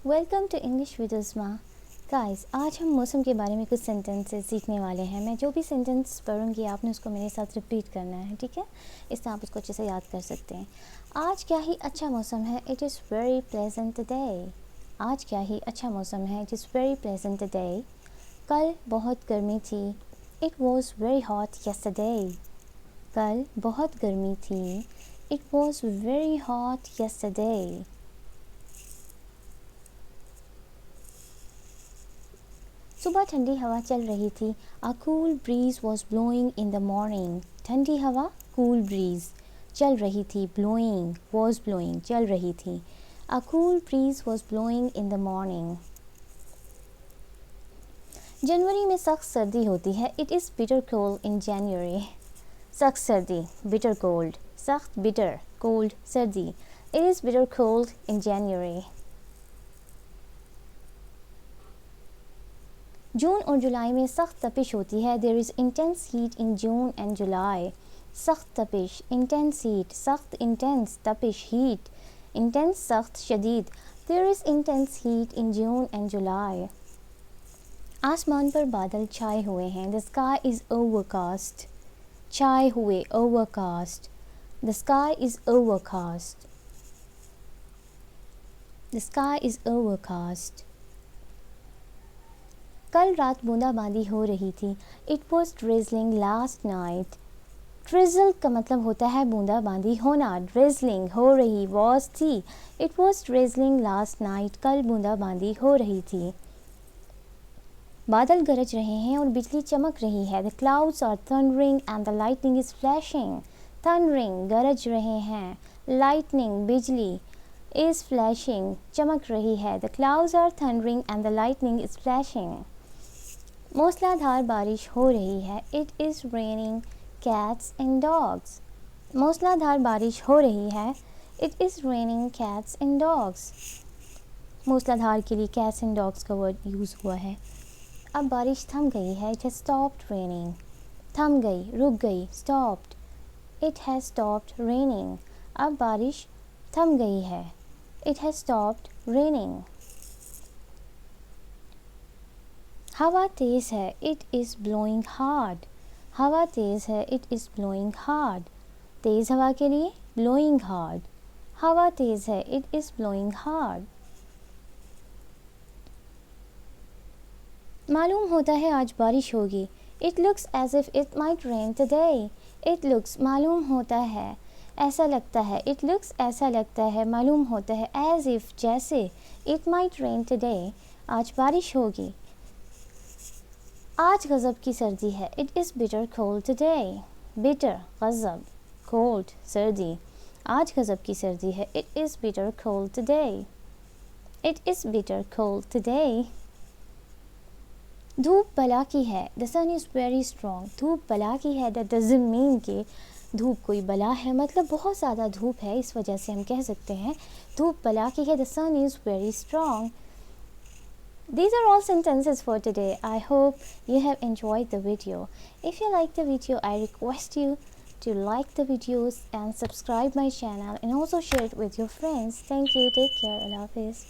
Welcome to English with Uzma. Guys, आज हम मौसम के बारे में कुछ सेंटेंसेस सीखने वाले हैं। मैं जो भी सेंटेंस पढ़ूंगी आपने उसको मेरे साथ रिपीट करना है, ठीक है? इससे आप उसको अच्छे से याद कर सकते हैं। आज क्या ही अच्छा मौसम है, it is very pleasant day. आज क्या ही अच्छा मौसम है, it is very pleasant day. कल बहुत गर्मी थी, it was very hot yesterday. कल बहुत गर्मी थी, it was very hot yesterday. सुबह ठंडी हवा चल रही थी, a cool breeze was blowing in the morning. ठंडी हवा, कूल ब्रीज, चल रही थी, ब्लोइंग, वॉज ब्लोइंग, चल रही थी। A cool breeze was blowing in the morning. जनवरी में सख्त सर्दी होती है, it is bitter cold in January. सख्त सर्दी, बिटर कोल्ड, सख्त बिटर, कोल्ड सर्दी, it is bitter cold in January. जून और जुलाई में सख्त तपिश होती है, there is intense heat in June and July. सख्त तपिश, इंटेंस हीट, सख्त इंटेंस, तपिश हीट, इंटेंस सख्त शदीद, there is intense heat in June and जुलाई। आसमान पर बादल छाए हुए हैं, द स्काई इज़ ओवरकास्ट। छाए हुए, overcast, the sky is overcast, the sky is overcast. कल रात बूंदाबांदी हो रही थी, it was drizzling last night. Drizzle का मतलब होता है बूंदाबांदी होना, ड्रिजलिंग हो रही, वॉज थी, it was drizzling last night, कल बूंदाबांदी हो रही थी। बादल गरज रहे हैं और बिजली चमक रही है, the clouds are thundering and the lightning is flashing. Thundering, गरज रहे हैं, लाइटनिंग, बिजली, इज़ फ्लैशिंग, चमक रही है, the clouds are thundering and the lightning is flashing. मूसलाधार बारिश हो रही है, it is raining cats and dogs. मूसलाधार बारिश हो रही है, it is raining cats and dogs. मूसलाधार के लिए कैट्स एंड डॉग्स का वर्ड यूज़ हुआ है। अब बारिश थम गई है, इट हैज़ स्टॉप्ड रेनिंग। थम गई, रुक गई, stopped, it has stopped raining. अब बारिश थम गई है, इट हैज़ स्टॉप्ड रेनिंग। हवा तेज़ है, इट इज़ ब्लोइंग हार्ड। हवा तेज़ है, इट इज़ ब्लोइंग हार्ड। तेज़ हवा के लिए ब्लोइंग हार्ड। हवा तेज़ है, इट इज़ ब्लोइंग हार्ड। मालूम होता है आज बारिश होगी, it looks as if it might rain today. It looks, मालूम होता है, ऐसा लगता है, इट लुक्स, ऐसा लगता है, मालूम होता है, एज इफ़, जैसे, इट माइट रेन टुडे, आज बारिश होगी। आज गज़ब की सर्दी है, it is bitter cold today. Bitter, गज़ब, कोल्ड, सर्दी, आज गज़ब की सर्दी है, it is bitter cold today. It is bitter cold today. धूप बला की है, the sun is very strong. धूप बला की है, दैट डज़न्ट मीन कि धूप कोई बला है, मतलब बहुत ज़्यादा धूप है, इस वजह से हम कह सकते हैं धूप बला की है, the sun is very strong. These are all sentences for today. I hope you have enjoyed the video. If you like the video, I request you to like the videos and subscribe my channel and also share it with your friends. Thank you. Take care. Allah Hafiz.